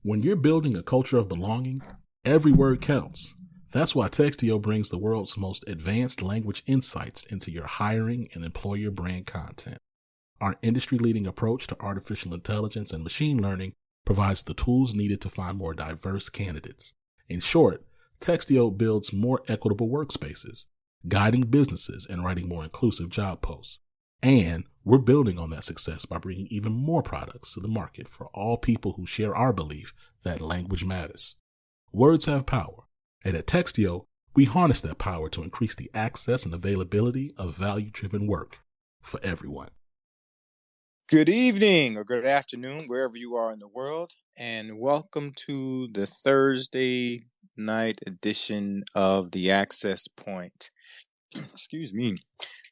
When you're building a culture of belonging, every word counts. That's why Textio brings the world's most advanced language insights into your hiring and employer brand content. Our industry-leading approach to artificial intelligence and machine learning provides the tools needed to find more diverse candidates. In short, Textio builds more equitable workspaces, guiding businesses and writing more inclusive job posts. And we're building on that success by bringing even more products to the market for all people who share our belief that language matters. Words have power, and at Textio, we harness that power to increase the access and availability of value-driven work for everyone. Good evening or good afternoon, wherever you are in the world, and welcome to the Thursday night edition of the Access Point. Excuse me.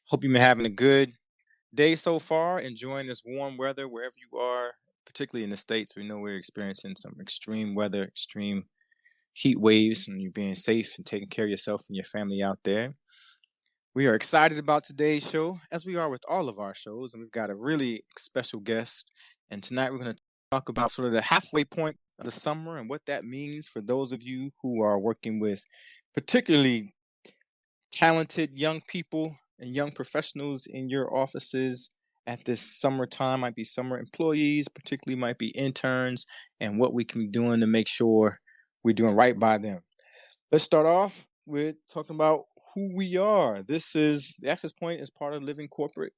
Hope you've been having a good day so far, enjoying this warm weather wherever you are, particularly in the States. We know we're experiencing some extreme weather, extreme heat waves, and you're being safe and taking care of yourself and your family out there. We are excited about today's show, as we are with all of our shows, and we've got a really special guest. And tonight we're going to talk about sort of the halfway point of the summer and what that means for those of you who are working with particularly talented young people and young professionals in your offices at this summertime. Might be summer employees, particularly might be interns, and what we can be doing to make sure we're doing right by them. Let's start off with talking about who we are. This is the Access Point is part of Living Corporate,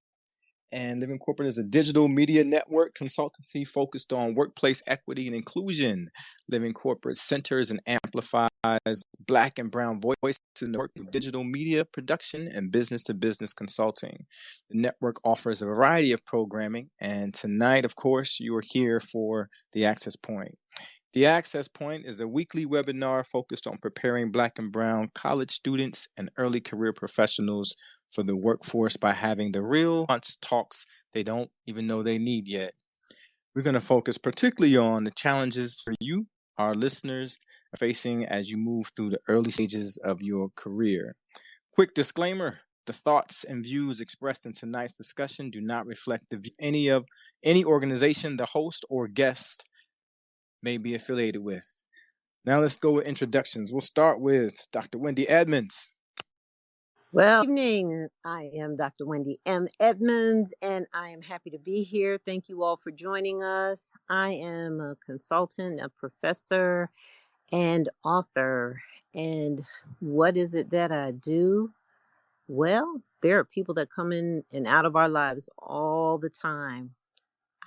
and Living Corporate is a digital media network consultancy focused on workplace equity and inclusion. Living Corporate centers and amplifies Black and Brown voices in the work of digital media production and business-to-business consulting. The network offers a variety of programming, and tonight, of course, you are here for the Access Point. The Access Point is a weekly webinar focused on preparing Black and Brown college students and early career professionals for the workforce by having the real talks they don't even know they need yet. We're going to focus particularly on the challenges for you, our listeners, are facing as you move through the early stages of your career. Quick disclaimer. The thoughts and views expressed in tonight's discussion do not reflect the view of any organization the host or guest may be affiliated with. Now let's go with introductions. We'll start with Dr. Wendy Edmonds. Well, good evening. I am Dr. Wendy M. Edmonds, and I am happy to be here. Thank you all for joining us. I am a consultant, a professor, and author. And what is it that I do? Well, there are people that come in and out of our lives all the time.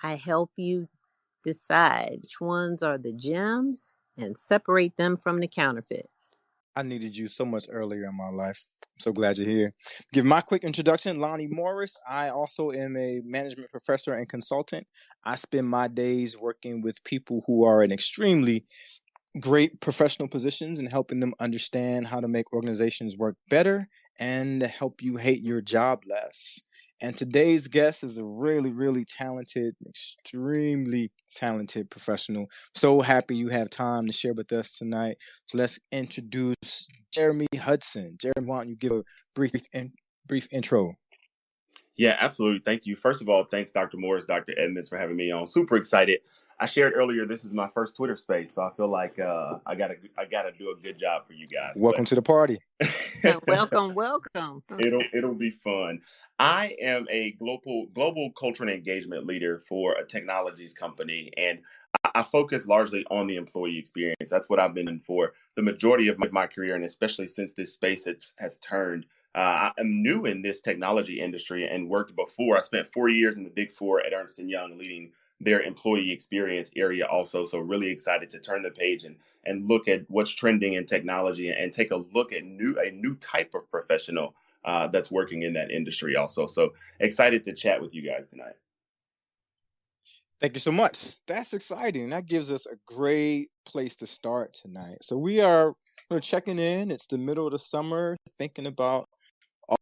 I help you decide which ones are the gems and separate them from the counterfeits. I needed you so much earlier in my life. I'm so glad you're here. Give my quick introduction, Lonnie Morris. I also am a management professor and consultant. I spend my days working with people who are in extremely great professional positions and helping them understand how to make organizations work better and help you hate your job less. And today's guest is a really, really talented, extremely talented professional. So happy you have time to share with us tonight. So let's introduce Jeremy Hudson. Jeremy, why don't you give a brief intro? Yeah, absolutely. Thank you. First of all, thanks, Dr. Morris, Dr. Edmonds, for having me on. Super excited. I shared earlier, this is my first Twitter space, so I feel like I gotta do a good job for you guys. Welcome to the party. Welcome. It'll be fun. I am a global culture and engagement leader for a technologies company, and I focus largely on the employee experience. That's what I've been in for the majority of my career, and especially since this space has turned. I'm new in this technology industry and worked before. I spent 4 years in the Big Four at Ernst & Young leading their employee experience area also. So really excited to turn the page and look at what's trending in technology and take a look at a new type of professional that's working in that industry also. So excited to chat with you guys tonight. Thank you so much. That's exciting. That gives us a great place to start tonight. So we're checking in. It's the middle of the summer, thinking about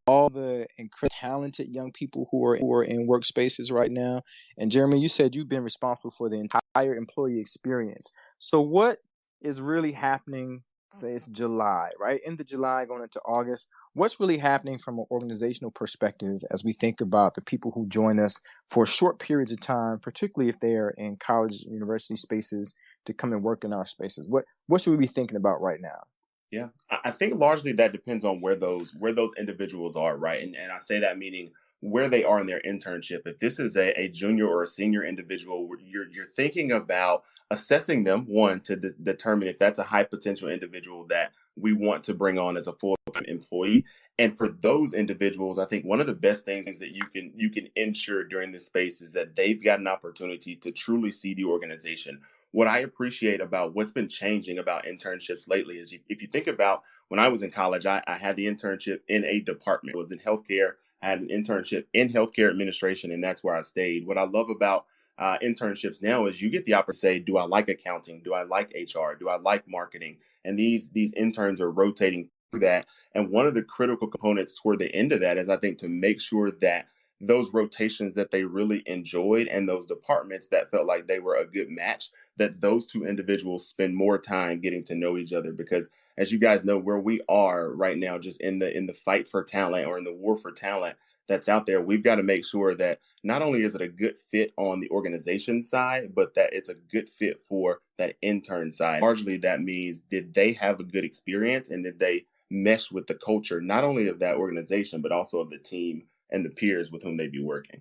all the incredibly talented young people who are in workspaces right now. And Jeremy, you said you've been responsible for the entire employee experience. So what is really happening say it's July, right? Into July, going into August. What's really happening from an organizational perspective as we think about the people who join us for short periods of time, particularly if they are in college and university spaces to come and work in our spaces? What should we be thinking about right now? Yeah, I think largely that depends on where those individuals are, right? And I say that meaning where they are in their internship. If this is a junior or a senior individual, you're thinking about assessing them, one, to determine if that's a high potential individual that we want to bring on as a full time employee. And for those individuals, I think one of the best things that you can ensure during this space is that they've got an opportunity to truly see the organization. What I appreciate about what's been changing about internships lately is if you think about when I was in college, I had the internship in a department. It was in healthcare. I had an internship in healthcare administration, and that's where I stayed. What I love about internships now is you get the opportunity to say, do I like accounting? Do I like HR? Do I like marketing? And these interns are rotating through that. And one of the critical components toward the end of that is I think to make sure that those rotations that they really enjoyed and those departments that felt like they were a good match, that those two individuals spend more time getting to know each other. Because as you guys know, where we are right now, just in the fight for talent or in the war for talent that's out there, we've got to make sure that not only is it a good fit on the organization side, but that it's a good fit for that intern side. Largely that means, did they have a good experience and did they mesh with the culture, not only of that organization, but also of the team and the peers with whom they'd be working.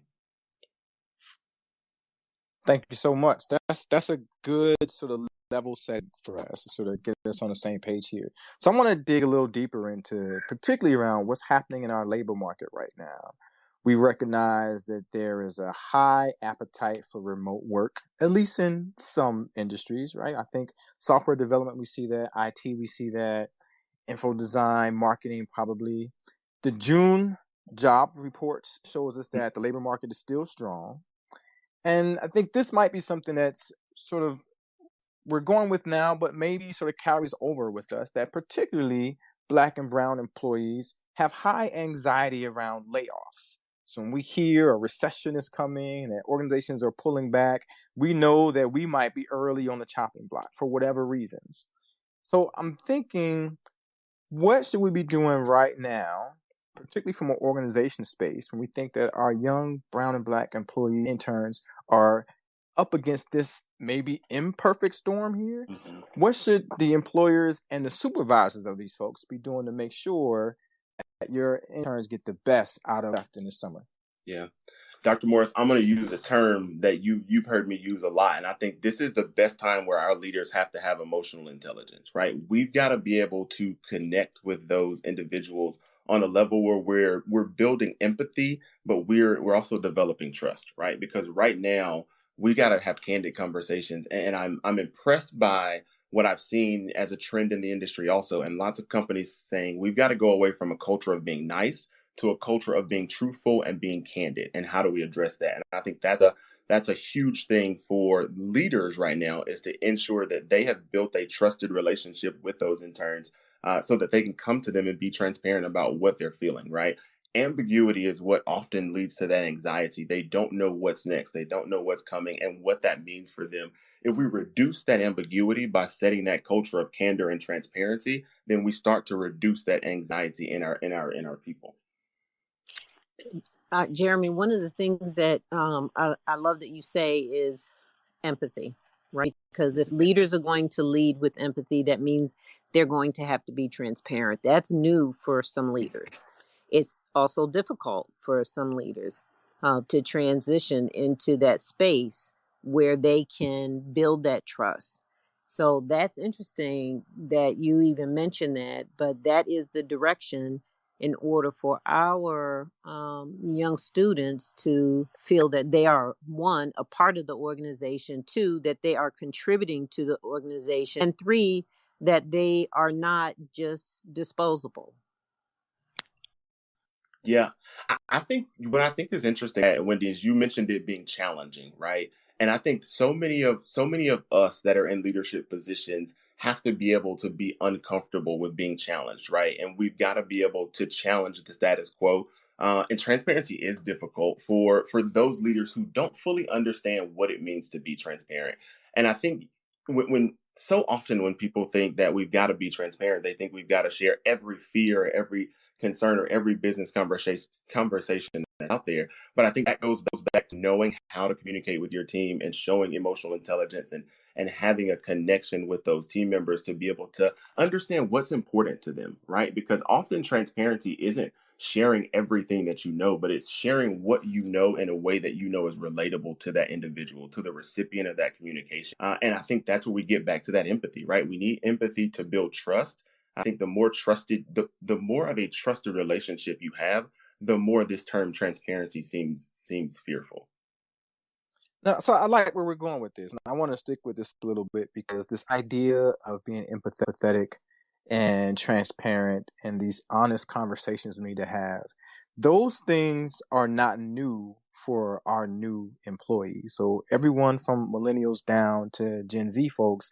Thank you so much. That's a good sort of level set for us to sort of get us on the same page here. So I want to dig a little deeper into particularly around what's happening in our labor market right now. We recognize that there is a high appetite for remote work, at least in some industries, right? I think software development, we see that, IT, we see that, info design, marketing, probably. The June job reports shows us that the labor market is still strong. And I think this might be something that's sort of we're going with now, but maybe sort of carries over with us, that particularly Black and brown employees have high anxiety around layoffs. So when we hear a recession is coming and that organizations are pulling back, we know that we might be early on the chopping block for whatever reasons. So I'm thinking, what should we be doing right now, particularly from an organization space, when we think that our young brown and Black employee interns are up against this maybe imperfect storm here? Mhm. What should the employers and the supervisors of these folks be doing to make sure that your interns get the best out of in the summer? Yeah. Dr. Morris, I'm going to use a term that you've heard me use a lot. And I think this is the best time where our leaders have to have emotional intelligence, right? We've got to be able to connect with those individuals on a level where we're building empathy, but we're also developing trust, right? Because right now we got to have candid conversations. And I'm impressed by what I've seen as a trend in the industry also. And lots of companies saying we've got to go away from a culture of being nice to a culture of being truthful and being candid. And how do we address that? And I think that's a huge thing for leaders right now, is to ensure that they have built a trusted relationship with those interns, so that they can come to them and be transparent about what they're feeling, right? Ambiguity is what often leads to that anxiety. They don't know what's next. They don't know what's coming and what that means for them. If we reduce that ambiguity by setting that culture of candor and transparency, then we start to reduce that anxiety in our people. Jeremy, one of the things that I love that you say is empathy, right? Because if leaders are going to lead with empathy, that means they're going to have to be transparent. That's new for some leaders. It's also difficult for some leaders to transition into that space where they can build that trust. So that's interesting that you even mentioned that, but that is the direction in order for our young students to feel that they are, one, a part of the organization, two, that they are contributing to the organization, and three, that they are not just disposable. Yeah, I think what I think is interesting, Wendy, is you mentioned it being challenging, right? And I think so many of us that are in leadership positions have to be able to be uncomfortable with being challenged, right? And we've got to be able to challenge the status quo. And transparency is difficult for those leaders who don't fully understand what it means to be transparent. And I think when so often when people think that we've got to be transparent, they think we've got to share every fear, every concern, or every business conversation out there. But I think that goes back to knowing how to communicate with your team and showing emotional intelligence and having a connection with those team members to be able to understand what's important to them, right? Because often transparency isn't sharing everything that you know, but it's sharing what you know in a way that you know is relatable to that individual, to the recipient of that communication. And I think that's where we get back to that empathy, right? We need empathy to build trust. I think the more of a trusted relationship you have, the more this term transparency seems fearful. Now, so I like where we're going with this. I want to stick with this a little bit because this idea of being empathetic and transparent and these honest conversations we need to have, those things are not new for our new employees. So everyone from millennials down to Gen Z folks,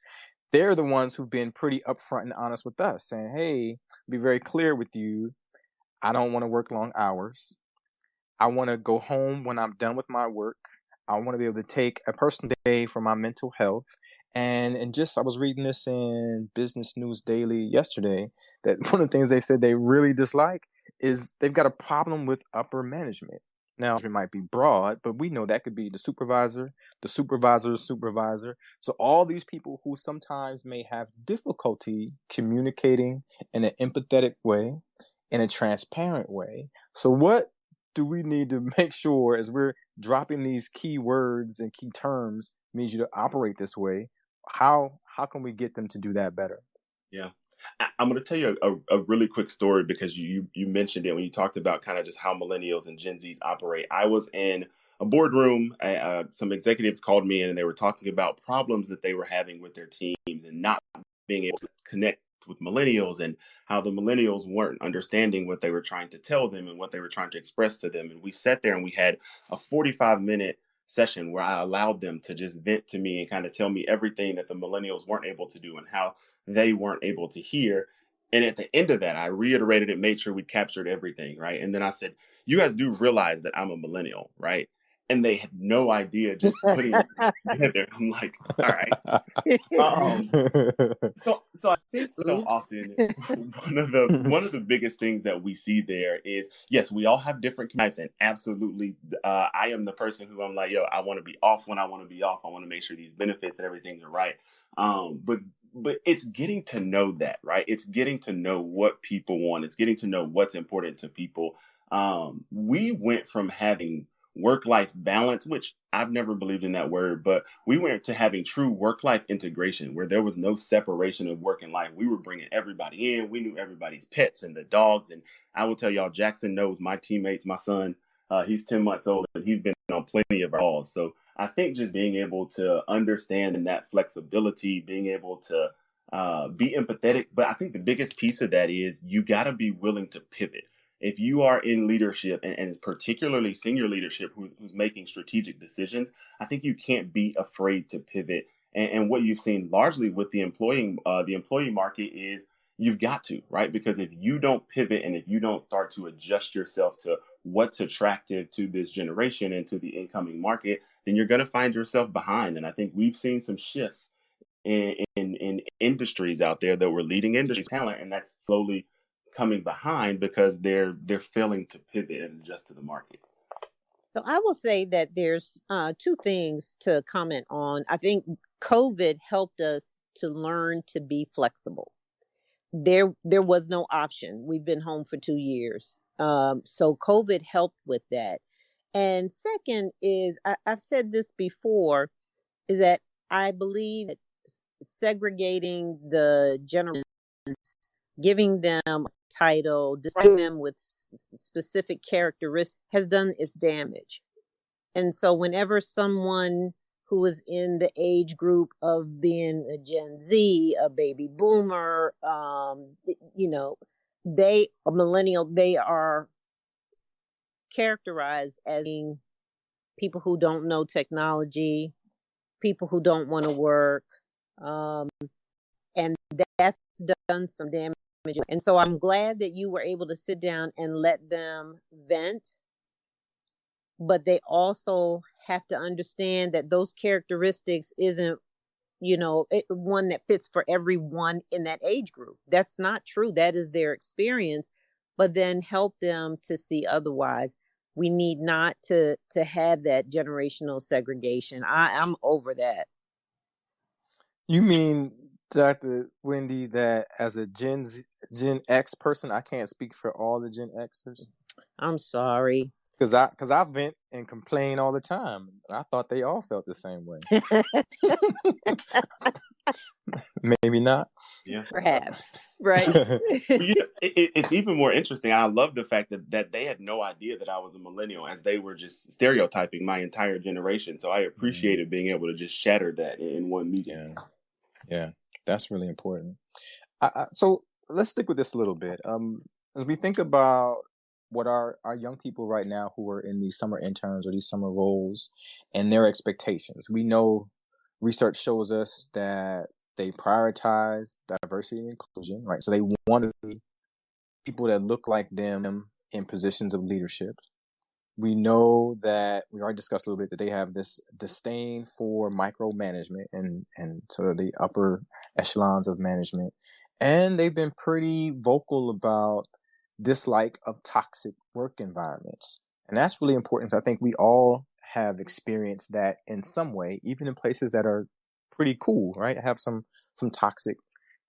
they're the ones who've been pretty upfront and honest with us, saying, hey, be very clear with you. I don't want to work long hours. I want to go home when I'm done with my work. I want to be able to take a personal day for my mental health. And just, I was reading this in Business News Daily yesterday, that one of the things they said they really dislike is they've got a problem with upper management. Now, it might be broad, but we know that could be the supervisor, the supervisor's supervisor. So all these people who sometimes may have difficulty communicating in an empathetic way, in a transparent way. So what do we need to make sure as we're dropping these key words and key terms means you to operate this way? How can we get them to do that better? Yeah. I'm going to tell you a really quick story because you mentioned it when you talked about kind of just how millennials and Gen Zs operate. I was in a boardroom. Some executives called me in and they were talking about problems that they were having with their teams and not being able to connect with millennials and how the millennials weren't understanding what they were trying to tell them and what they were trying to express to them. And we sat there and we had a 45-minute session where I allowed them to just vent to me and kind of tell me everything that the millennials weren't able to do and how they weren't able to hear. And at the end of that, I reiterated it, made sure we captured everything, right? And then I said, you guys do realize that I'm a millennial, right? And they had no idea just putting it together. I'm like, all right. Um, so I think so Oops. often one of the biggest things that we see there is, yes, we all have different types, and absolutely, I am the person who I'm like, yo, I want to be off when I want to be off. I want to make sure these benefits and everything are right. But it's getting to know that, right? It's getting to know what people want. It's getting to know what's important to people. We went from having work-life balance, which I've never believed in that word, but we went to having true work-life integration where there was no separation of work and life. We were bringing everybody in. We knew everybody's pets and the dogs. And I will tell y'all, Jackson knows my teammates, my son, he's 10 months old and he's been on plenty of our calls. So I think just being able to understand that flexibility, being able to be empathetic. But I think the biggest piece of that is you got to be willing to pivot. If you are in leadership and particularly senior leadership who's making strategic decisions, I think you can't be afraid to pivot. And what you've seen largely with the employee market is you've got to, right? Because if you don't pivot and if you don't start to adjust yourself to what's attractive to this generation and to the incoming market, then you're going to find yourself behind. And I think we've seen some shifts in industries out there that were leading industry talent, and that's slowly coming behind because they're failing to pivot and adjust to the market. So I will say that there's two things to comment on. I think COVID helped us to learn to be flexible. There was no option. We've been home for 2 years. So COVID helped with that. And second is, I've said this before, is that I believe segregating the generations, giving them a title, describing them with specific characteristics has done its damage. And so whenever someone who is in the age group of being a Gen Z, a baby boomer, they are millennial, they are characterized as being people who don't know technology, people who don't want to work, and that's done some damage. And so I'm glad that you were able to sit down and let them vent, but they also have to understand that those characteristics isn't one that fits for everyone in that age group. That's not true. That is their experience, but then help them to see otherwise. We need not to have that generational segregation. I'm over that. You mean, Dr. Wendy, that as a Gen X person, I can't speak for all the Gen Xers? I'm sorry. Because I vent and complain all the time. I thought they all felt the same way. Maybe not. Yeah, perhaps. Right. it's even more interesting. I love the fact that they had no idea that I was a millennial, as they were just stereotyping my entire generation. So I appreciated being able to just shatter that in one meeting. Yeah, that's really important. So let's stick with this a little bit. As we think about what our young people right now who are in these summer interns or these summer roles and their expectations, we know research shows us that they prioritize diversity and inclusion, right? So they want to be people that look like them in positions of leadership. We know that we already discussed a little bit that they have this disdain for micromanagement and sort of the upper echelons of management. And they've been pretty vocal about dislike of toxic work environments. And that's really important. So I think we all have experienced that in some way, even in places that are pretty cool, right? Have some toxic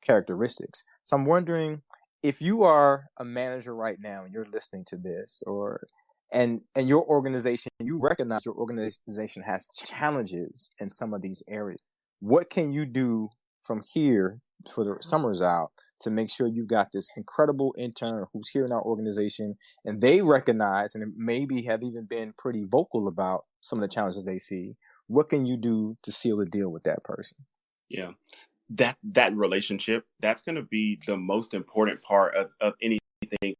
characteristics. So I'm wondering if you are a manager right now and you're listening to this, and your organization, you recognize your organization has challenges in some of these areas. What can you do from here for the summers out to make sure you've got this incredible intern who's here in our organization and they recognize and maybe have even been pretty vocal about some of the challenges they see? What can you do to seal the deal with that person? Yeah, that relationship, that's going to be the most important part of anything.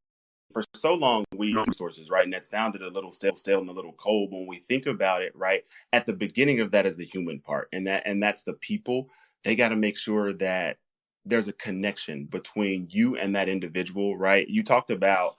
For so long, we use resources, right? And that's down to the little stale and the little cold. When we think about it, right, at the beginning of that is the human part, and that's the people. They got to make sure that there's a connection between you and that individual, right? You talked about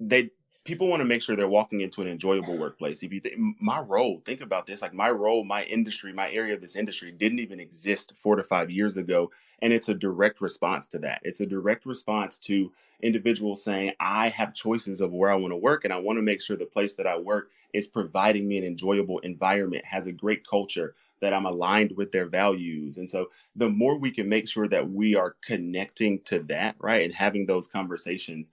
they people want to make sure they're walking into an enjoyable workplace. If you think my role, think about this, like my role, my industry, my area of this industry didn't even exist 4 to 5 years ago. And it's a direct response to that. It's a direct response to individuals saying, I have choices of where I want to work. And I want to make sure the place that I work is providing me an enjoyable environment, has a great culture, that I'm aligned with their values. And so the more we can make sure that we are connecting to that, right, and having those conversations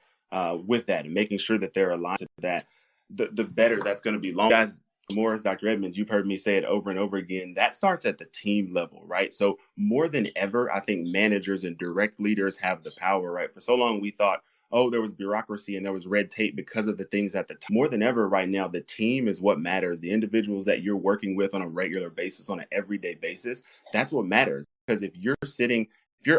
with that and making sure that they're aligned to that, the better that's going to be. Long guys, Morris, Dr. Edmonds, you've heard me say it over and over again. That starts at the team level, right? So more than ever, I think managers and direct leaders have the power, right? For so long, we thought, oh, there was bureaucracy and there was red tape because of the things at the time. More than ever right now, the team is what matters. The individuals that you're working with on a regular basis, on an everyday basis, that's what matters. Because if you're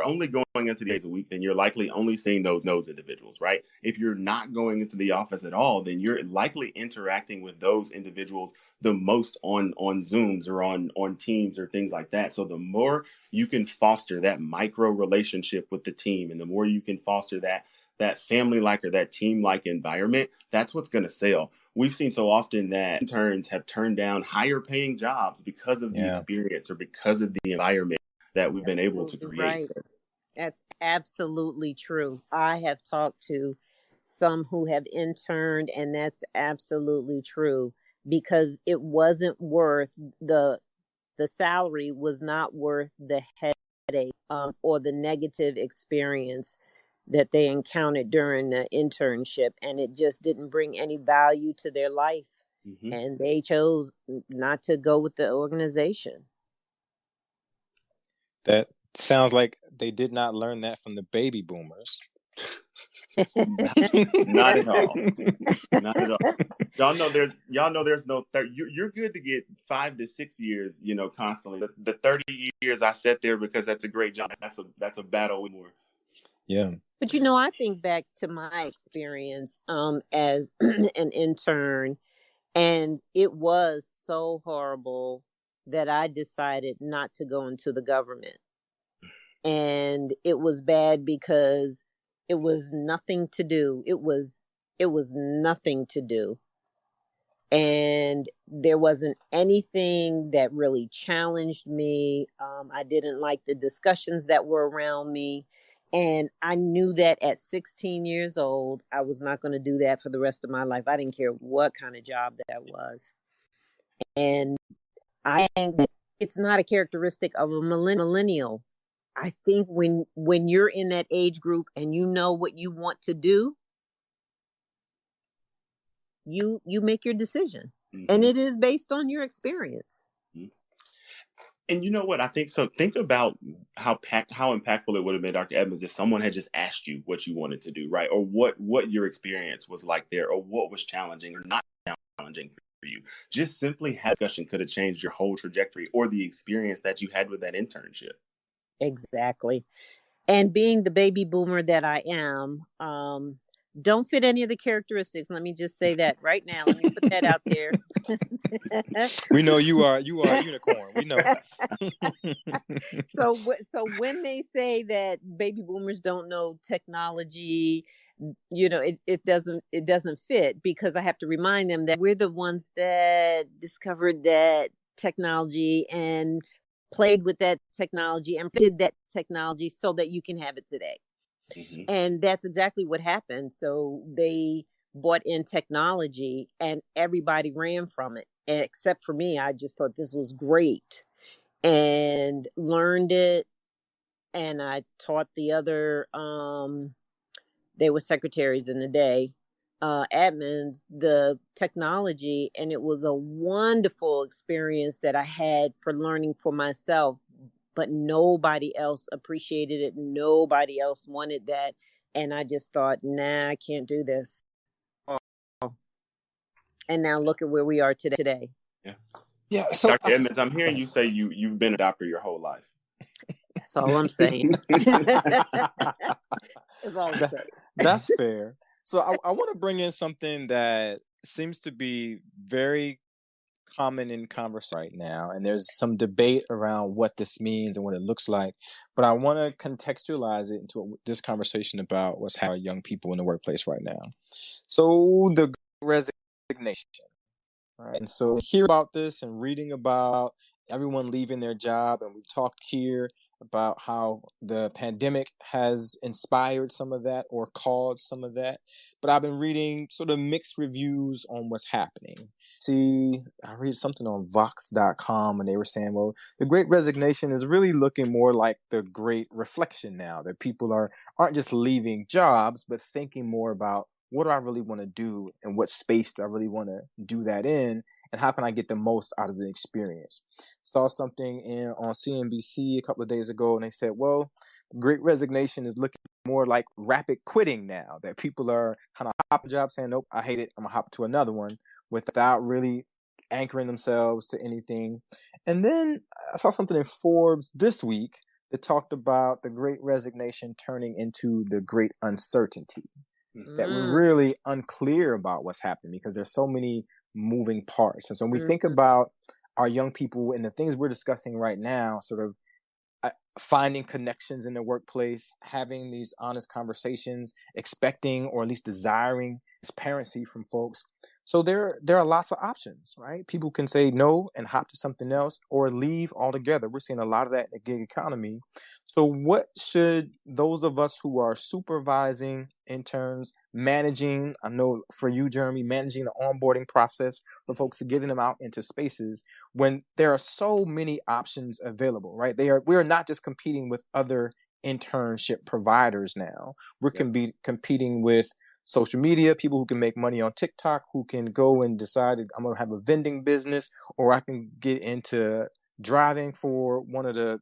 only going into the days a week, then you're likely only seeing those individuals, right? If you're not going into the office at all, then you're likely interacting with those individuals the most on Zooms or on Teams or things like that. So the more you can foster that micro relationship with the team, and the more you can foster that family-like or that team-like environment, that's what's going to sell. We've seen so often that interns have turned down higher paying jobs because of the experience or because of the environment that we've been able to create. Right. That's absolutely true. I have talked to some who have interned, and that's absolutely true, because it wasn't worth the salary was not worth the headache or the negative experience that they encountered during the internship, and it just didn't bring any value to their life. Mm-hmm. And they chose not to go with the organization. That sounds like they did not learn that from the baby boomers. Not at all. Not at all. Y'all know there's no 30. You're good to get 5 to 6 years, constantly. The 30 years I sat there because that's a great job. That's a battle more. Yeah. But I think back to my experience as an intern, and it was so horrible that I decided not to go into the government. And it was bad because it was nothing to do. It was nothing to do. And there wasn't anything that really challenged me. I didn't like the discussions that were around me. And I knew that at 16 years old, I was not going to do that for the rest of my life. I didn't care what kind of job that was. And I think that it's not a characteristic of a millennial. I think when you're in that age group and you know what you want to do, you make your decision. Mm-hmm. And it is based on your experience. Mm-hmm. And you know what? I think so. Think about how impactful it would have been, Dr. Edmonds, if someone had just asked you what you wanted to do, right? Or what your experience was like there, or what was challenging or not challenging for you. Just simply having a discussion could have changed your whole trajectory or the experience that you had with that internship. Exactly. And being the baby boomer that I am, don't fit any of the characteristics. Let me just say that right now. Let me put that out there. We know you are a unicorn. We know. So when they say that baby boomers don't know technology, it doesn't fit, because I have to remind them that we're the ones that discovered that technology and played with that technology and did that technology so that you can have it today. Mm-hmm. And that's exactly what happened. So they bought in technology and everybody ran from it, except for me. I just thought this was great and learned it. And I taught the other, they were secretaries in the day, admins, the technology. And it was a wonderful experience that I had for learning for myself. But nobody else appreciated it. Nobody else wanted that. And I just thought, nah, I can't do this. And now look at where we are today. Yeah. So Dr. Edmonds, I'm hearing you say you've been a doctor your whole life. That's all I'm saying. That's all I'm saying. That's fair. So I want to bring in something that seems to be very common in conversation right now, and there's some debate around what this means and what it looks like, but I want to contextualize it into this conversation about what's happening to young people in the workplace right now. So the resignation, right? And so hear about this and reading about everyone leaving their job, and we've talked here about how the pandemic has inspired some of that or caused some of that. But I've been reading sort of mixed reviews on what's happening. See, I read something on Vox.com and they were saying, well, the Great Resignation is really looking more like the Great Reflection now, that people aren't just leaving jobs, but thinking more about, what do I really want to do and what space do I really want to do that in, and how can I get the most out of the experience? Saw something on CNBC a couple of days ago and they said, well, the Great Resignation is looking more like rapid quitting now, that people are kind of hopping jobs saying, nope, I hate it, I'm going to hop to another one without really anchoring themselves to anything. And then I saw something in Forbes this week that talked about the Great Resignation turning into the Great Uncertainty. That we're really unclear about what's happening because there's so many moving parts. And so when we think about our young people and the things we're discussing right now, sort of finding connections in the workplace, having these honest conversations, expecting or at least desiring transparency from folks. So there are lots of options, right? People can say no and hop to something else or leave altogether. We're seeing a lot of that in the gig economy. So what should those of us who are supervising interns, managing, I know for you, Jeremy, managing the onboarding process for folks to getting them out into spaces when there are so many options available, right? We are not just competing with other internship providers now. We're competing with social media, people who can make money on TikTok, who can go and decide I'm going to have a vending business, or I can get into driving for one of the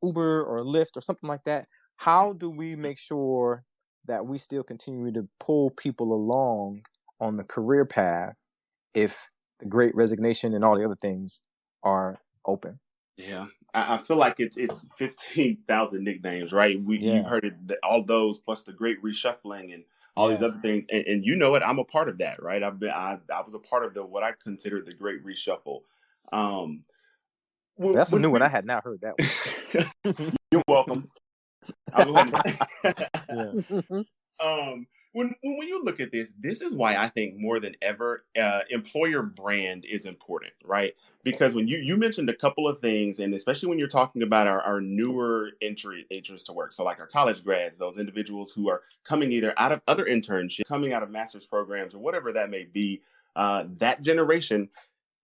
Uber or Lyft or something like that. How do we make sure that we still continue to pull people along on the career path if the Great Resignation and all the other things are open? Yeah, I feel like it's 15,000 nicknames, right? You've heard it, all those plus the Great Reshuffling and all these other things, and you know it. I'm a part of that, right? I was a part of what I consider the Great Reshuffle. That's a new one. I had not heard that one. You're welcome. when you look at this is why I think more than ever, employer brand is important, right? Because when you mentioned a couple of things, and especially when you're talking about our newer entrants to work, so like our college grads, those individuals who are coming either out of other internships, coming out of master's programs, or whatever that may be, that generation,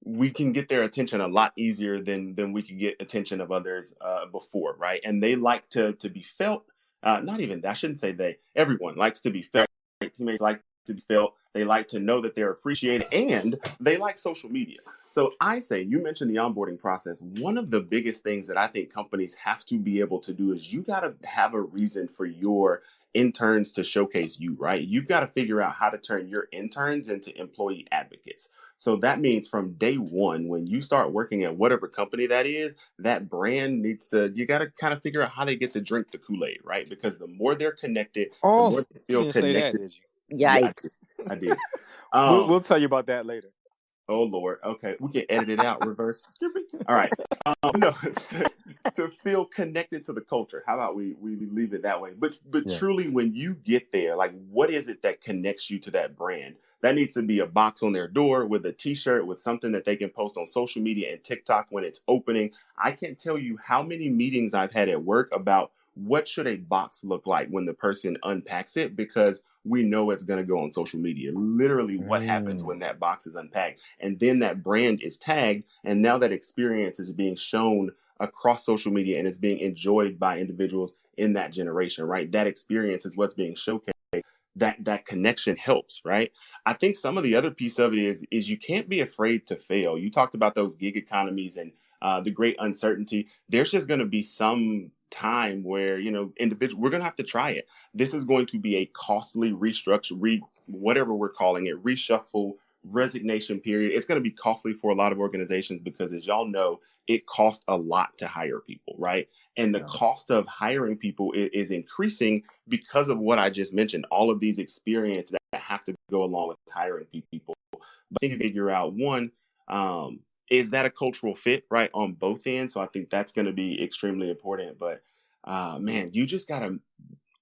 we can get their attention a lot easier than we could get attention of others before, right? And they like to be felt. Not even I shouldn't say they. Everyone likes to be felt. Teammates like to be felt. They like to know that they're appreciated, and they like social media. So I say, you mentioned the onboarding process. One of the biggest things that I think companies have to be able to do is you got to have a reason for your interns to showcase you, right? You've got to figure out how to turn your interns into employee advocates. So that means from day one, when you start working at whatever company that is, that brand needs to, you got to kind of figure out how they get to drink the Kool-Aid, right? Because the more they're connected, the Oh, more they you feel didn't say that, connected. did you? Yeah, Yikes. I did. We'll tell you about that later. Oh Lord. Okay, we can edit it out. Reverse. All right. No, to feel connected to the culture. How about we leave it that way? But Yeah. truly, when you get there, like, what is it that connects you to that brand? That needs to be a box on their door with a T-shirt with something that they can post on social media and TikTok when it's opening. I can't tell you how many meetings I've had at work about what should a box look like when the person unpacks it, because we know it's going to go on social media. Literally, what happens when that box is unpacked, and then that brand is tagged, and now that experience is being shown across social media and is being enjoyed by individuals in that generation, right? That experience is what's being showcased. That connection helps, right? I think some of the other piece of it is you can't be afraid to fail. You talked about those gig economies and the great uncertainty. There's just going to be some time where, individual, we're going to have to try it. This is going to be a costly restructure, whatever we're calling it, reshuffle, resignation period. It's going to be costly for a lot of organizations because, as y'all know, it costs a lot to hire people, right? And the cost of hiring people is increasing because of what I just mentioned, all of these experiences that have to go along with hiring people. But I think you figure out one, is that a cultural fit, right, on both ends? So I think that's going to be extremely important. But man, you just got to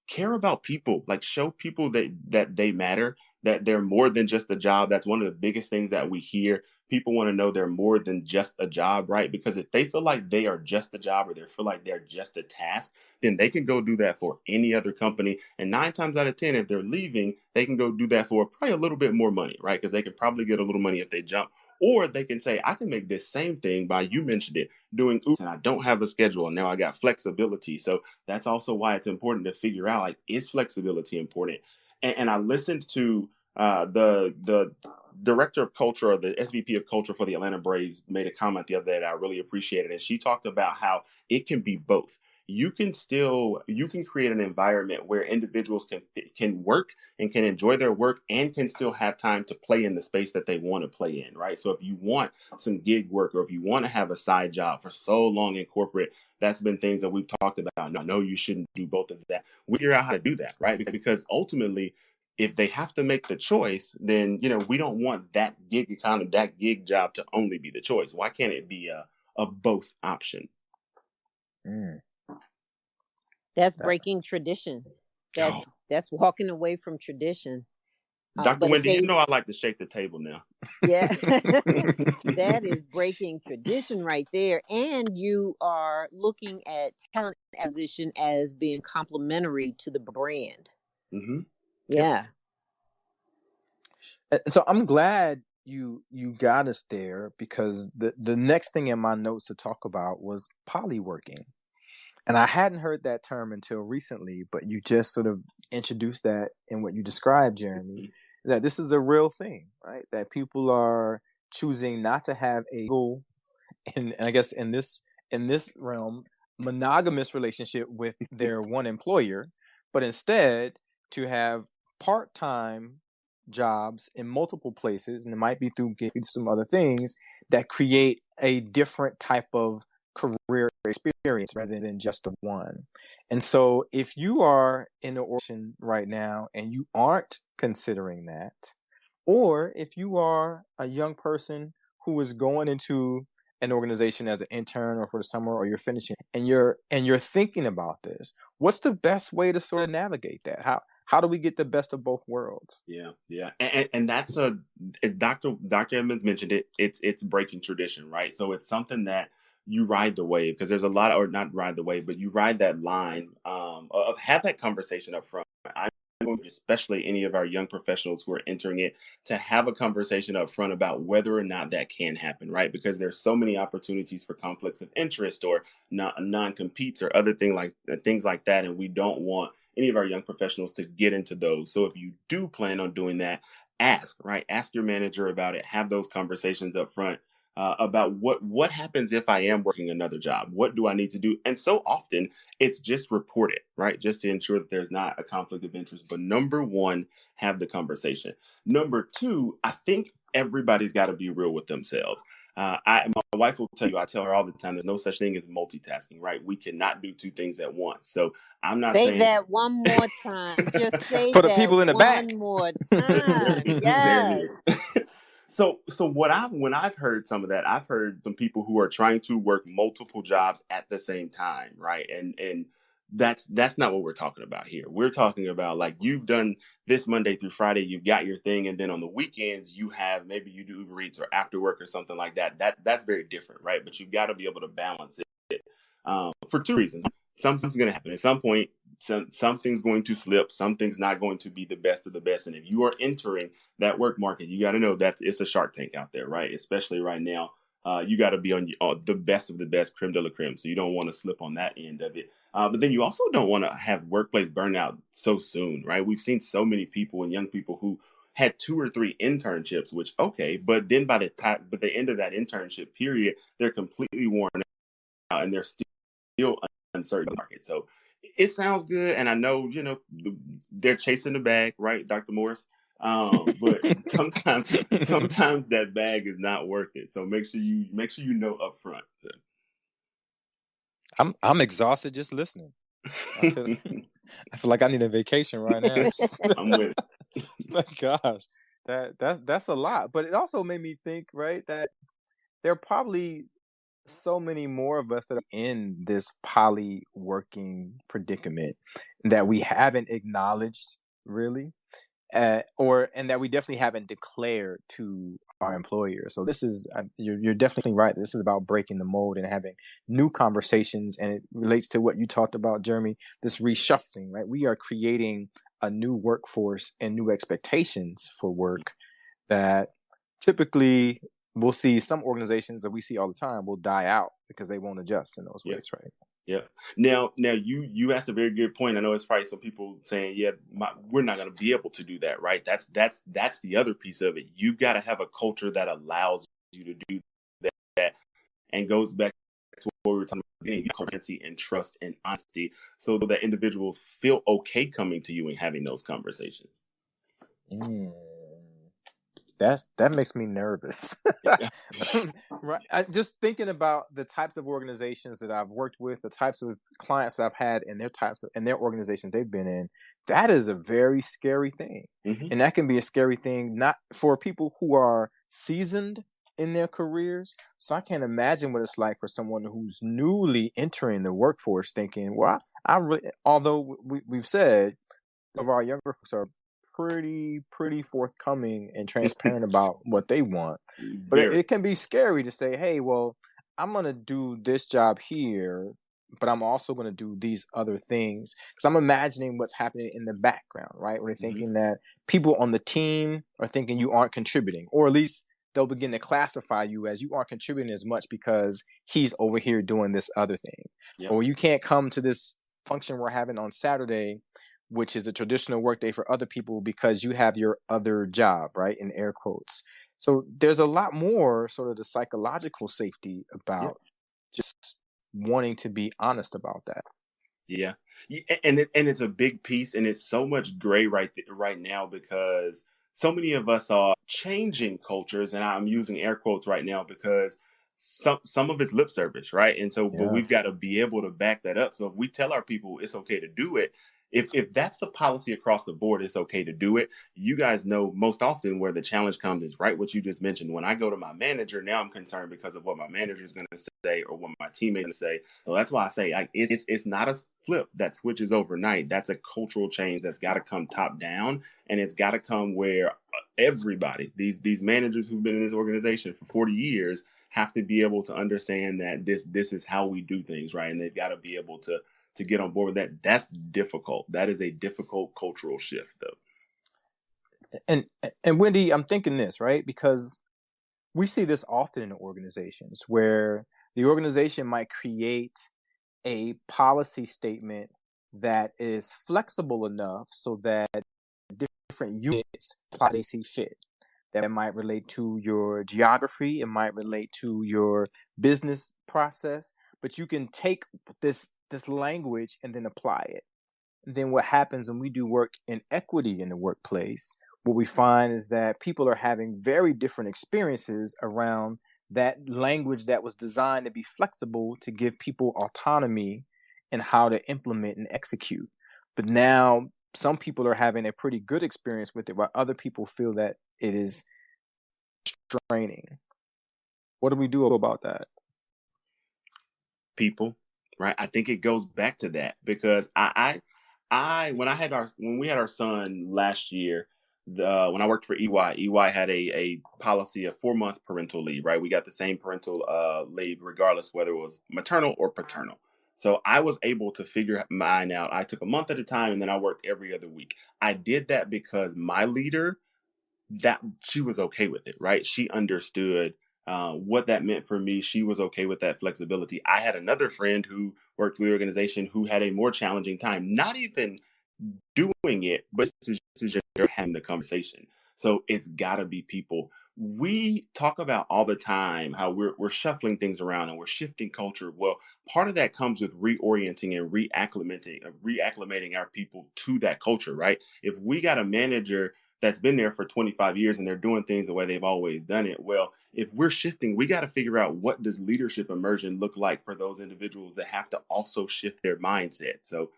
care about people, like show people that they matter, that they're more than just a job. That's one of the biggest things that we hear. People want to know they're more than just a job, right? Because if they feel like they are just a job, or they feel like they're just a task, then they can go do that for any other company. And 9 times out of 10, if they're leaving, they can go do that for probably a little bit more money, right? Because they can probably get a little money if they jump. Or they can say, I can make this same thing by, you mentioned it, doing Uber, and I don't have a schedule, and now I got flexibility. So that's also why it's important to figure out, like, is flexibility important? And I listened to the director of culture, or the SVP of culture for the Atlanta Braves, made a comment the other day that I really appreciated. And she talked about how it can be both. You can create an environment where individuals can work and can enjoy their work and can still have time to play in the space that they want to play in, right? So if you want some gig work, or if you want to have a side job for so long in corporate, that's been things that we've talked about. No, you shouldn't do both of that. We figure out how to do that, right? Because ultimately, if they have to make the choice, then we don't want that gig economy, that gig job, to only be the choice. Why can't it be a both option? That's breaking tradition. That's walking away from tradition. Dr. Wendy, you know I like to shake the table now. Yeah, that is breaking tradition right there. And you are looking at talent acquisition as being complementary to the brand. Mm-hmm. Yeah. Yep. So I'm glad you got us there, because the next thing in my notes to talk about was polyworking. And I hadn't heard that term until recently, but you just sort of introduced that in what you described, Jeremy, that this is a real thing, right? That people are choosing not to have a goal, and I guess in this realm, monogamous relationship with their one employer, but instead to have part-time jobs in multiple places, and it might be through some other things that create a different type of career experience rather than just the one. And so if you are in the organization right now and you aren't considering that, or if you are a young person who is going into an organization as an intern or for the summer, or you're finishing and you're thinking about this, what's the best way to sort of navigate that? how do we get the best of both worlds? Yeah. And that's Dr. Edmonds mentioned it. It's breaking tradition, right? So it's something that you ride the wave, because there's a lot, or not ride the wave, but you ride that line of have that conversation up front. I'm going to, especially any of our young professionals who are entering it, to have a conversation up front about whether or not that can happen, right? Because there's so many opportunities for conflicts of interest or non-competes or other things like that, and we don't want any of our young professionals to get into those. So if you do plan on doing that, ask your manager about it. Have those conversations up front about what happens if I am working another job. What do I need to do? And so often it's just report it, right? Just to ensure that there's not a conflict of interest. But number one, have the conversation. Number two, I think everybody's got to be real with themselves. My wife will tell you, I tell her all the time, there's no such thing as multitasking, right? We cannot do two things at once. So I'm not Say saying that one more time. Just say For the that people in the back. one more there, time. there Yes. it is. So when I've heard some of that, I've heard some people who are trying to work multiple jobs at the same time, right? And that's not what we're talking about here. We're talking about, like, you've done this Monday through Friday, you've got your thing, and then on the weekends maybe you do Uber Eats or after work or something like that. That's very different, right? But you've got to be able to balance it for two reasons. Something's going to happen at some point. Something's going to slip. Something's not going to be the best of the best. And if you are entering that work market, you got to know that it's a Shark Tank out there, right? Especially right now. You got to be on the best of the best, creme de la creme. So you don't want to slip on that end of it. But then you also don't want to have workplace burnout so soon, right? We've seen so many people and young people who had 2 or 3 internships, which, okay, but then by the end of that internship period, they're completely worn out and they're still uncertain market. So it sounds good, and I know they're chasing the bag, right, Dr. Morris? But sometimes that bag is not worth it. So make sure you know up front. So. I'm exhausted just listening. I feel like I need a vacation right now. I'm with it. My gosh, that's a lot. But it also made me think, right, that there are probably so many more of us that are in this poly working predicament that we haven't acknowledged, really, and that we definitely haven't declared to our employer. So this is you're definitely right. This is about breaking the mold and having new conversations, and it relates to what you talked about, Jeremy. This reshuffling, right? We are creating a new workforce and new expectations for work that typically we'll see some organizations that we see all the time will die out because they won't adjust in those ways, right? Yeah. Now you asked a very good point. I know it's probably some people saying, yeah, we're not going to be able to do that, right? That's the other piece of it. You've got to have a culture that allows you to do that, and goes back to what we were talking about, being transparency and trust and honesty, so that individuals feel okay coming to you and having those conversations. That makes me nervous. Right. Just thinking about the types of organizations that I've worked with, the types of clients I've had, and their organizations they've been in. That is a very scary thing, and that can be a scary thing not for people who are seasoned in their careers. So I can't imagine what it's like for someone who's newly entering the workforce, thinking, "Well, although we've said of our younger folks are pretty forthcoming and transparent about what they want, but it can be scary to say, hey, well, I'm going to do this job here, but I'm also going to do these other things, because I'm imagining what's happening in the background, right? Where they're thinking that people on the team are thinking you aren't contributing, or at least they'll begin to classify you as you aren't contributing as much because he's over here doing this other thing. Or you can't come to this function we're having on Saturday, which is a traditional workday for other people, because you have your other job, right? In air quotes. So there's a lot more sort of the psychological safety about just wanting to be honest about that. Yeah. And it's a big piece, and it's so much gray right now, because so many of us are changing cultures, and I'm using air quotes right now because some of it's lip service, right? And so, but Yeah. we've got to be able to back that up. So if we tell our people it's okay to do it, if that's the policy across the board, it's okay to do it. You guys know most often where the challenge comes is right what you just mentioned. When I go to my manager, now I'm concerned because of what my manager is going to say or what my teammates say. So that's why I say it's not a flip that switches overnight. That's a cultural change that's got to come top down, and it's got to come where everybody, these managers who've been in this organization for 40 years, have to be able to understand that this is how we do things, right? And they've got to be able to get on board with that. That's difficult. That is a difficult cultural shift, though. And Wendy, I'm thinking this, right? Because we see this often in organizations where the organization might create a policy statement that is flexible enough so that different units apply they see fit. That might relate to your geography, it might relate to your business process, but you can take this language and then apply it. And then what happens when we do work in equity in the workplace, what we find is that people are having very different experiences around that language that was designed to be flexible to give people autonomy in how to implement and execute. But now some people are having a pretty good experience with it, while other people feel that it is straining. What do we do about that? People, right? I think it goes back to that because when we had our son last year, when I worked for EY had a policy of 4-month parental leave, right? We got the same parental leave regardless whether it was maternal or paternal. So I was able to figure mine out. I took a month at a time and then I worked every other week. I did that because my leader, that she was okay with it, right? She understood what that meant for me. She was okay with that flexibility. I had another friend who worked for the organization who had a more challenging time, not even doing it, but this is just having the conversation. So it's got to be people. We talk about all the time how we're shuffling things around and we're shifting culture. Well, part of that comes with reorienting and reacclimating our people to that culture, right? If we got a manager that's been there for 25 years and they're doing things the way they've always done it, well, if we're shifting, we got to figure out what does leadership immersion look like for those individuals that have to also shift their mindset. So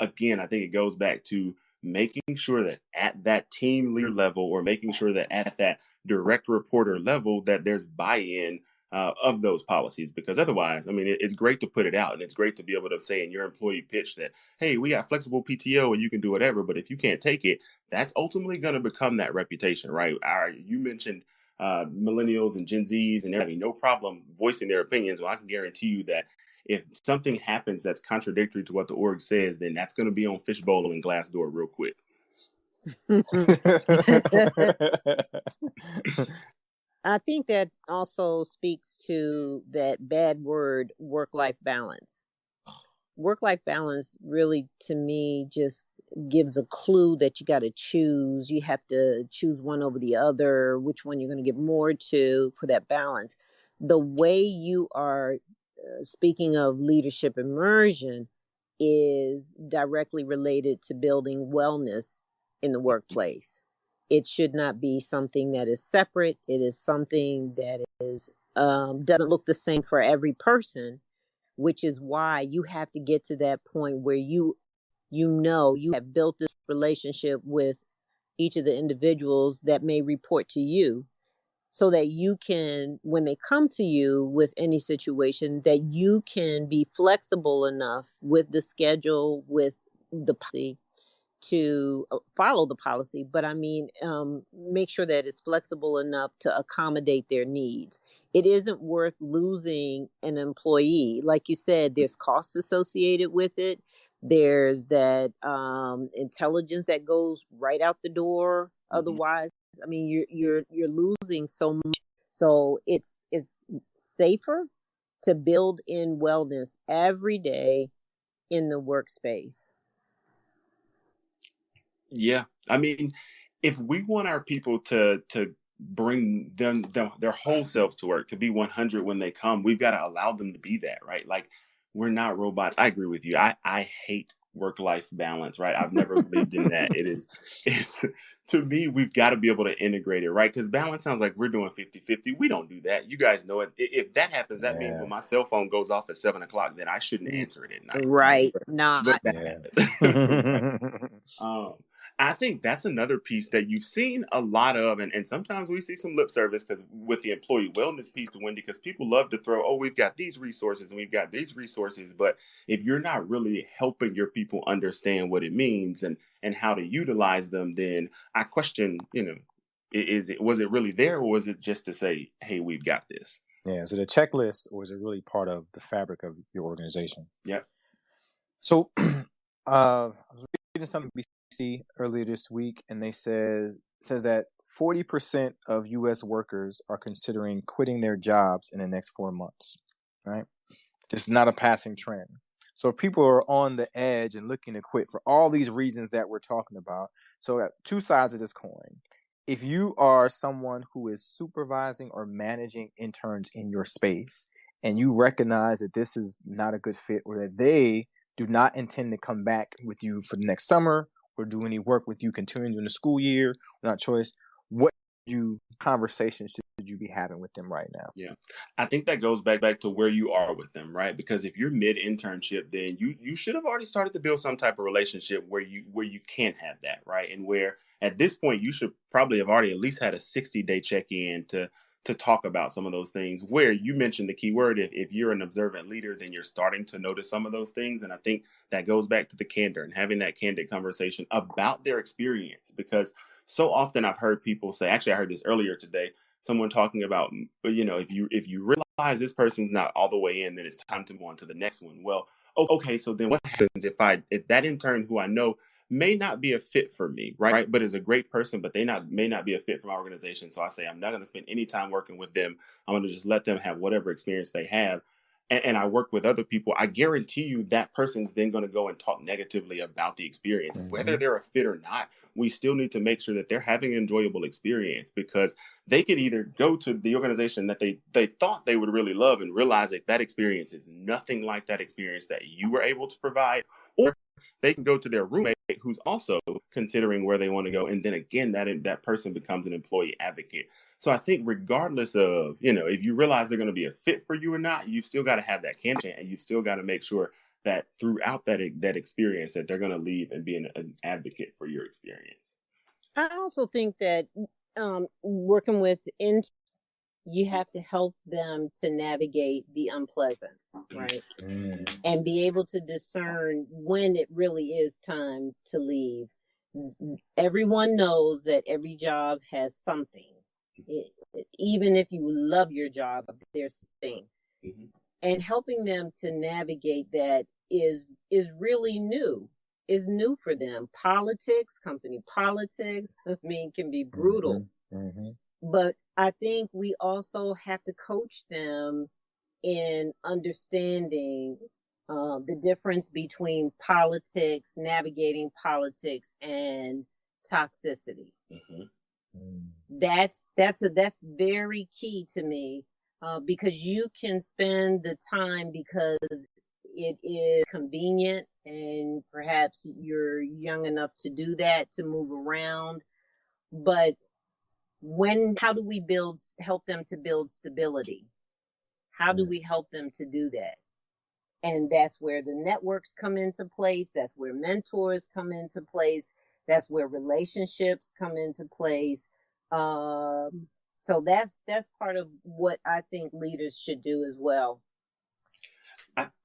again, I think it goes back to making sure that at that team leader level or making sure that at that direct reporter level that there's buy-in of those policies, because otherwise, I mean, it's great to put it out and it's great to be able to say in your employee pitch that, hey, we got flexible PTO and you can do whatever, but if you can't take it, that's ultimately going to become that reputation, right? You mentioned millennials and Gen Zs and having no problem voicing their opinions. Well, I can guarantee you that if something happens that's contradictory to what the org says, then that's going to be on Fishbowl and Glassdoor real quick. I think that also speaks to that bad word, work-life balance. Work-life balance really, to me, just gives a clue that you got to choose. You have to choose one over the other, which one you're going to give more to for that balance. The way you are speaking of leadership immersion is directly related to building wellness in the workplace. It should not be something that is separate. It is something that is doesn't look the same for every person, which is why you have to get to that point where you know you have built this relationship with each of the individuals that may report to you, so that you can, when they come to you with any situation, that you can be flexible enough with the schedule, with the policy, to follow the policy, but I mean, make sure that it's flexible enough to accommodate their needs. It isn't worth losing an employee. Like you said, there's costs associated with it. There's that intelligence that goes right out the door. Otherwise, I mean, you're losing so much. So it's safer to build in wellness every day in the workspace. Yeah, I mean, if we want our people to bring their whole selves to work, to be 100 when they come, we've got to allow them to be that, right? Like we're not robots. I agree with you. I hate work-life balance, right? I've never believed in that. It's to me, we've got to be able to integrate it, right? Because balance sounds like we're doing 50-50. We don't do that. You guys know it. If that happens, that means when my cell phone goes off at 7 o'clock, then I shouldn't answer it at night. Right. But that happens. Yeah. I think that's another piece that you've seen a lot of, and sometimes we see some lip service because with the employee wellness piece, Wendy, because people love to throw, oh, we've got these resources and we've got these resources, but if you're not really helping your people understand what it means and how to utilize them, then I question, was it really there, or was it just to say, hey, we've got this? Yeah. Is it a checklist, or is it really part of the fabric of your organization? Yeah. So I was reading something BBC earlier this week, and they says that 40% of U.S. workers are considering quitting their jobs in the next 4 months. Right? This is not a passing trend. So if people are on the edge and looking to quit for all these reasons that we're talking about, so two sides of this coin. If you are someone who is supervising or managing interns in your space, and you recognize that this is not a good fit, or that they do not intend to come back with you for the next summer or do any work with you continuing in the school year, without choice, what conversations should you be having with them right now? Yeah, I think that goes back to where you are with them, right? Because if you're mid internship, then you should have already started to build some type of relationship where you can have that, right? And where at this point you should probably have already at least had a 60-day check-in to talk about some of those things. Where you mentioned the key word, if you're an observant leader, then you're starting to notice some of those things. And I think that goes back to the candor and having that candid conversation about their experience. Because so often I've heard people say, actually, I heard this earlier today, someone talking about, if you realize this person's not all the way in, then it's time to move on to the next one. Well, okay, so then what happens if that intern who I know may not be a fit for me, right? But is a great person, but may not be a fit for my organization. So I say, I'm not going to spend any time working with them. I'm going to just let them have whatever experience they have. And I work with other people. I guarantee you that person's then going to go and talk negatively about the experience. Mm-hmm. Whether they're a fit or not, we still need to make sure that they're having an enjoyable experience, because they could either go to the organization that they thought they would really love and realize that experience is nothing like that experience that you were able to provide, or they can go to their roommate who's also considering where they want to go. And then again, that person becomes an employee advocate. So I think regardless of, if you realize they're going to be a fit for you or not, you've still got to have that candor, and you've still got to make sure that throughout that experience that they're going to leave and be an advocate for your experience. I also think that working with interns, you have to help them to navigate the unpleasant, right? Mm. And be able to discern when it really is time to leave. Everyone knows that every job has something. Even if you love your job, there's something. Mm-hmm. And helping them to navigate that is really new. Is new for them. Politics, company politics, can be brutal. Mm-hmm. Mm-hmm. But I think we also have to coach them in understanding the difference between politics, navigating politics, and toxicity. Mm-hmm. That's very key to me, because you can spend the time because it is convenient and perhaps you're young enough to do that, to move around. But how do we help them to build stability? How do we help them to do that? And that's where the networks come into place. That's where mentors come into place. That's where relationships come into place. So that's part of what I think leaders should do as well.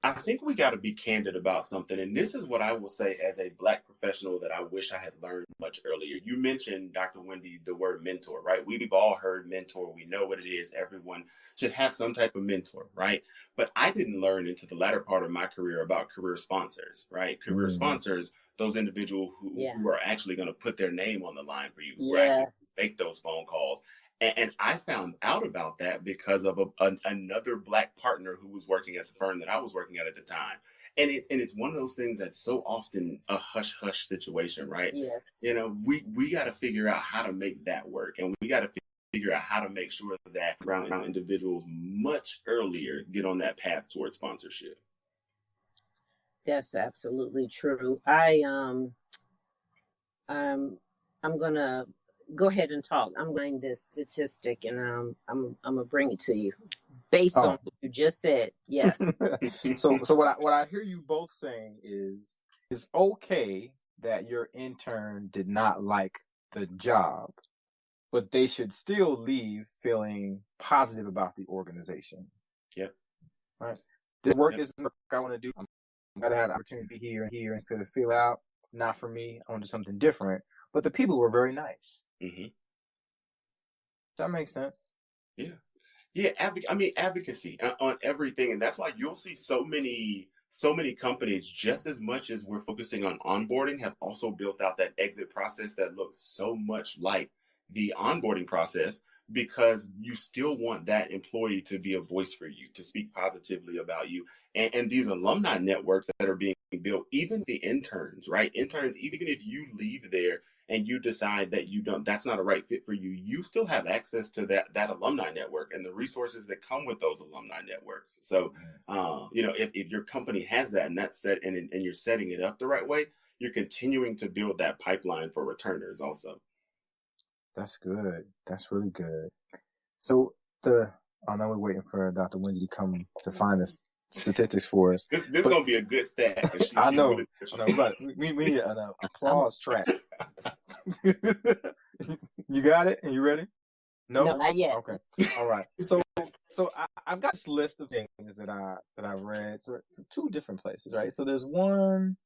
I think we got to be candid about something. And this is what I will say as a Black professional that I wish I had learned much earlier. You mentioned, Dr. Wendy, the word mentor, right? We've all heard mentor. We know what it is. Everyone should have some type of mentor, right? But I didn't learn into the latter part of my career about career sponsors, right? Career sponsors, those individuals who are actually going to put their name on the line for you, who are actually make those phone calls. And I found out about that because of another Black partner who was working at the firm that I was working at the time. And it's one of those things that's so often a hush-hush situation, right? Yes. We got to figure out how to make that work. And we got to figure out how to make sure that around individuals much earlier get on that path towards sponsorship. That's absolutely true. I'm gonna go ahead and talk. I'm going this statistic, and I'm gonna bring it to you based on what you just said. Yes. So what I hear you both saying is it's okay that your intern did not like the job, but they should still leave feeling positive about the organization. Yep. Right. This work isn't what I want to do. I'm glad I had the opportunity to be here and here instead of feel out. Not for me. I want to do something different. But the people were very nice. Mm-hmm. That makes sense. Yeah. Yeah, advocacy on everything, and that's why you'll see so many companies, just as much as we're focusing on onboarding, have also built out that exit process that looks so much like the onboarding process, because you still want that employee to be a voice for you, to speak positively about you, and these alumni networks that are being built, even the interns, right? Interns, even if you leave there and you decide that that's not a right fit for you, you still have access to that alumni network and the resources that come with those alumni networks. So if your company has that, and that's set, and you're setting it up the right way, you're continuing to build that pipeline for returners also. That's good. That's really good. So I know we're waiting for Dr. Wendy to come to find us statistics for us. This is gonna be a good stat. I know. We need an applause track. You got it? And you ready? No, not yet. Okay. All right. So I've got this list of things that I've read. So two different places, right? So there's one,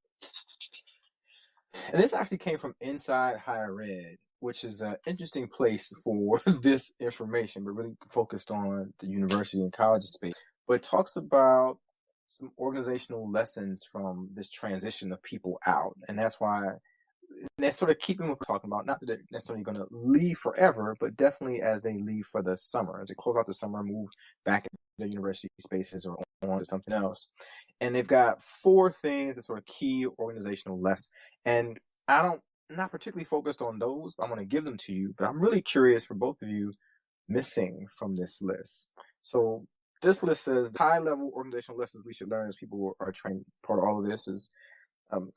and this actually came from Inside Higher Ed, which is an interesting place for this information, but really focused on the university and college space. But it talks about some organizational lessons from this transition of people out. And that's why that's sort of keeping what we're talking about. Not that they're necessarily going to leave forever, but definitely as they leave for the summer, as they close out the summer, move back into the university spaces or on to something else. And they've got 4 things that sort of key organizational lessons. And I'm not particularly focused on those. I'm going to give them to you, but I'm really curious for both of you missing from this list. So this list says the high-level organizational lessons we should learn as people are trained. Part of all of this is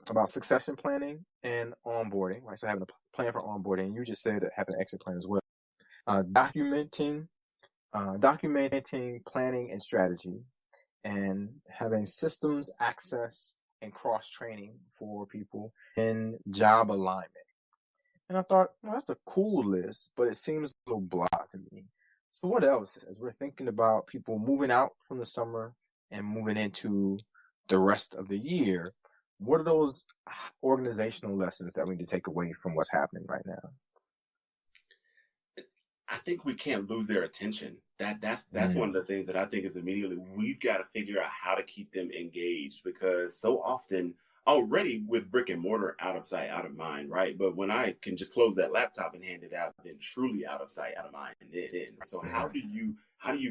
about succession planning and onboarding, right? So having a plan for onboarding. You just said having an exit plan as well. Documenting, planning and strategy, and having systems access and cross training for people in job alignment. And I thought, well, that's a cool list, but it seems a little blah to me. So what else? As we're thinking about people moving out from the summer and moving into the rest of the year, what are those organizational lessons that we need to take away from what's happening right now? I think we can't lose their attention. That's one of the things that I think is immediately, we've got to figure out how to keep them engaged, because so often already with brick and mortar, out of sight, out of mind, right? But when I can just close that laptop and hand it out, then truly out of sight, out of mind. So how do you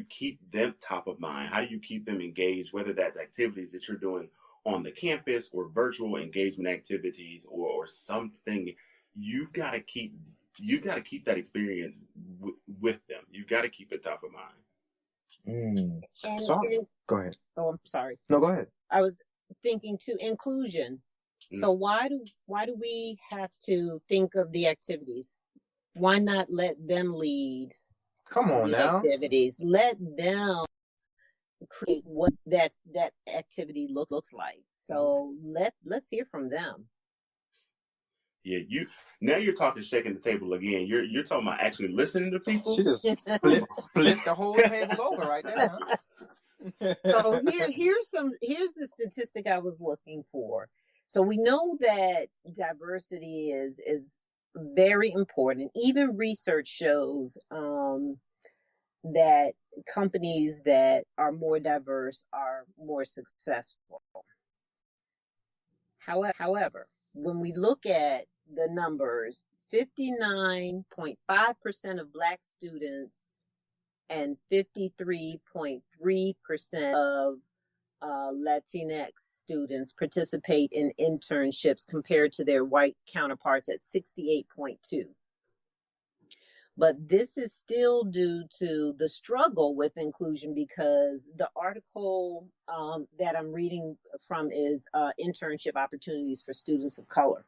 keep them top of mind? How do you keep them engaged, whether that's activities that you're doing on the campus or virtual engagement activities or something? You've got to keep that experience with them. You've got to keep it top of mind. Go ahead. Oh, I'm sorry. No, go ahead. I was thinking too, inclusion. So why do we have to think of the activities? Why not let them lead? Come on now. Activities. Let them create what that activity looks like. So let's hear from them. Yeah, you're talking shaking the table again. You're talking about actually listening to people. She just flipped the whole table over right there. Huh? So here's the statistic I was looking for. So we know that diversity is very important. Even research shows that companies that are more diverse are more successful. However, when we look at the numbers, 59.5% of Black students and 53.3% of Latinx students participate in internships compared to their white counterparts at 68.2%. But this is still due to the struggle with inclusion, because the article that I'm reading from is internship opportunities for students of color.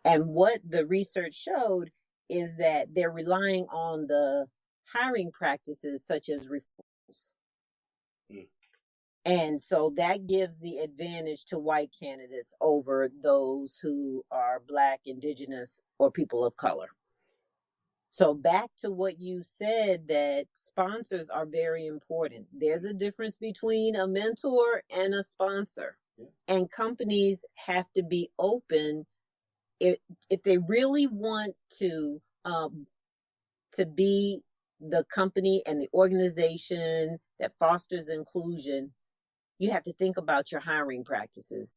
And what the research showed is that they're relying on the hiring practices such as referrals. Mm. And so that gives the advantage to white candidates over those who are Black, Indigenous, or people of color. So back to what you said, that sponsors are very important. There's a difference between a mentor and a sponsor. Yeah. And companies have to be open if they really want to be the company and the organization that fosters inclusion. You have to think about your hiring practices.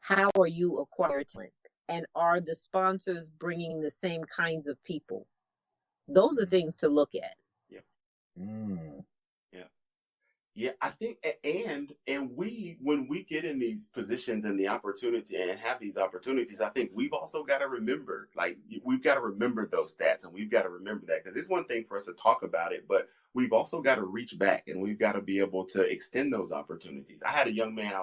How are you acquiring talent? And are the sponsors bringing the same kinds of people? Those are things to look at. Yeah. Yeah. Yeah, I think, and we, when we get in these positions and the opportunity and have these opportunities, I think we've also got to remember, like, we've got to remember those stats, and we've got to remember that, because it's one thing for us to talk about it, but we've also got to reach back, and we've got to be able to extend those opportunities. I had a young man,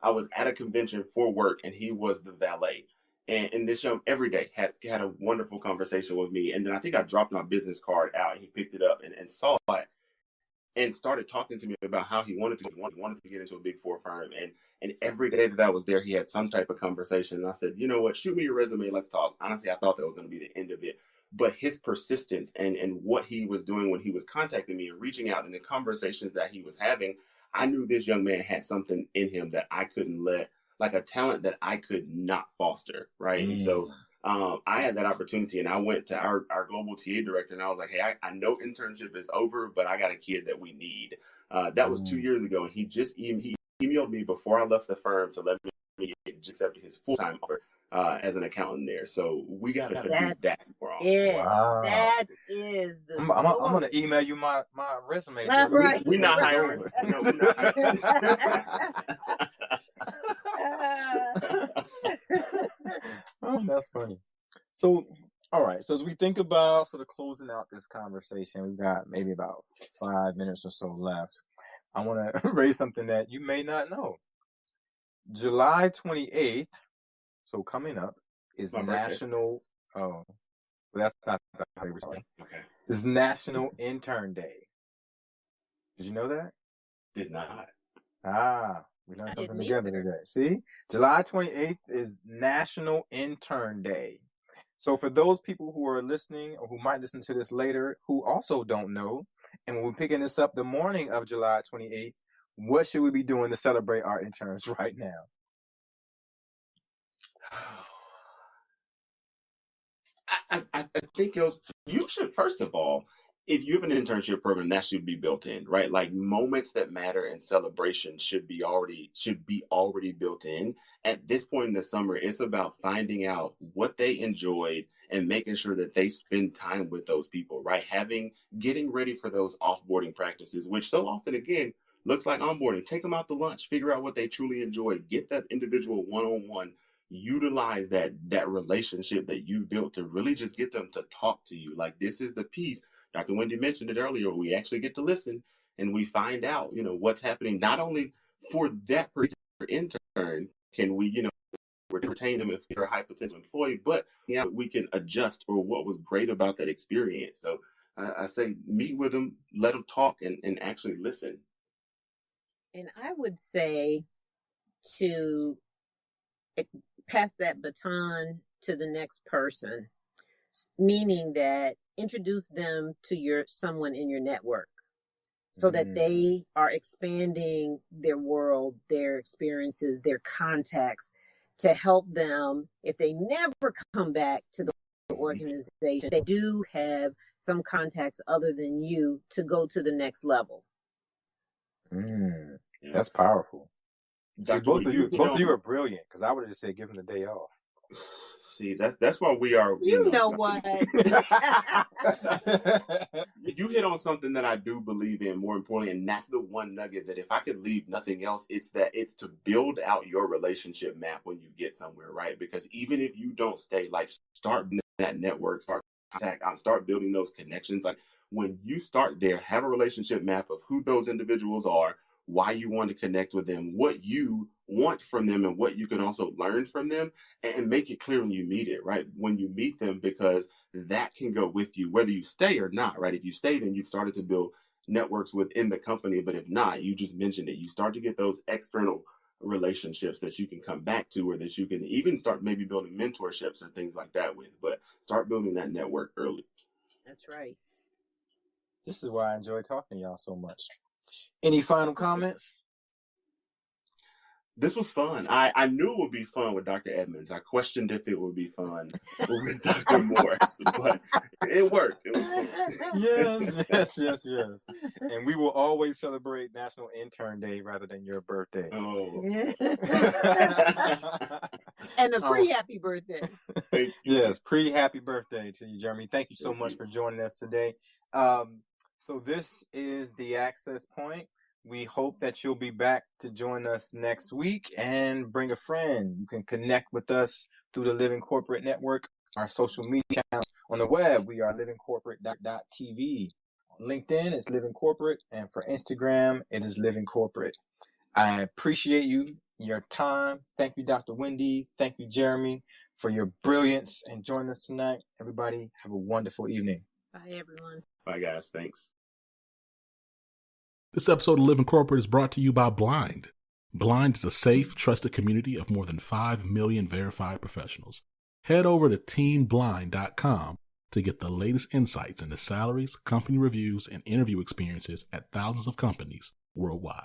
I was at a convention for work, and he was the valet. And this young every day had a wonderful conversation with me. And then I think I dropped my business card out, and he picked it up and saw it and started talking to me about how he wanted to get into a big four firm. And every day that I was there, he had some type of conversation. And I said, you know what, shoot me your resume, let's talk. Honestly, I thought that was going to be the end of it. But his persistence and what he was doing when he was contacting me and reaching out, and the conversations that he was having, I knew this young man had something in him that I couldn't let, like a talent that I could not foster, right? And so I had that opportunity, and I went to our global TA director, and I was like, hey, I know internship is over, but I got a kid that we need. That was 2 years ago, and he emailed me before I left the firm to let me accept his full-time offer as an accountant there. So we got to do that more often. Wow. That is the I'm going to email you my resume. Right. We're not hiring. No, we're not hiring. Oh, that's funny. So, all right. So as we think about sort of closing out this conversation, we've got maybe about 5 minutes or so left. I want to raise something that you may not know. July 28th, so coming up, is National. Oh, well, that's not the favorite time. Okay. It's National Intern Day. Did you know that? Did not. We learned something together today. See? July 28th is National Intern Day. So for those people who are listening or who might listen to this later who also don't know, and when we're picking this up the morning of July 28th, what should we be doing to celebrate our interns right now? I think you should, first of all, if you have an internship program, that should be built in, right? Like, moments that matter and celebration should be already built in. At this point in the summer, it's about finding out what they enjoyed and making sure that they spend time with those people, right? Getting ready for those offboarding practices, which so often, again, looks like onboarding. Take them out to lunch, figure out what they truly enjoy, get that individual one-on-one, utilize that relationship that you built to really just get them to talk to you. Like, this is the piece. Dr. Wendy mentioned it earlier. We actually get to listen, and we find out, what's happening, not only for that particular intern, can we, retain them if they're a high potential employee, but we can adjust for what was great about that experience. So I say meet with them, let them talk, and actually listen. And I would say to pass that baton to the next person, meaning that introduce them to someone in your network, so that they are expanding their world, their experiences, their contacts, to help them, if they never come back to the organization, they do have some contacts other than you to go to the next level. That's powerful. See, both of you are brilliant, because I would have just said give them the day off. See, that's why we are. You know what? You hit on something that I do believe in, more importantly, and that's the one nugget that if I could leave nothing else, it's to build out your relationship map when you get somewhere, right? Because even if you don't stay, like, start that network, start contact, I'll start building those connections. Like when you start there, have a relationship map of who those individuals are, why you want to connect with them, what you want from them, and what you can also learn from them, and make it clear when you meet it, right? When you meet them, because that can go with you, whether you stay or not, right? If you stay, then you've started to build networks within the company. But if not, you just mentioned it, you start to get those external relationships that you can come back to, or that you can even start maybe building mentorships or things like that with. But start building that network early. That's right. This is why I enjoy talking to y'all so much. Any final comments? This was fun. I knew it would be fun with Dr. Edmonds. I questioned if it would be fun with Dr. Morris, but it worked. It was fun. Yes. And we will always celebrate National Intern Day rather than your birthday. Oh. And a pre-happy birthday. Thank you. Yes, pre-happy birthday to you, Jeremy. Thank you so much for joining us today. So this is the Access Point. We hope that you'll be back to join us next week and bring a friend. You can connect with us through the Living Corporate Network, our social media channels. On the web, we are livingcorporate.tv. On LinkedIn, it's Living Corporate. And for Instagram, it is Living Corporate. I appreciate you, your time. Thank you, Dr. Wendy. Thank you, Jeremy, for your brilliance and joining us tonight. Everybody, have a wonderful evening. Bye, everyone. Bye, guys. Thanks. This episode of Living Corporate is brought to you by Blind. Blind is a safe, trusted community of more than 5 million verified professionals. Head over to teamblind.com to get the latest insights into salaries, company reviews, and interview experiences at thousands of companies worldwide.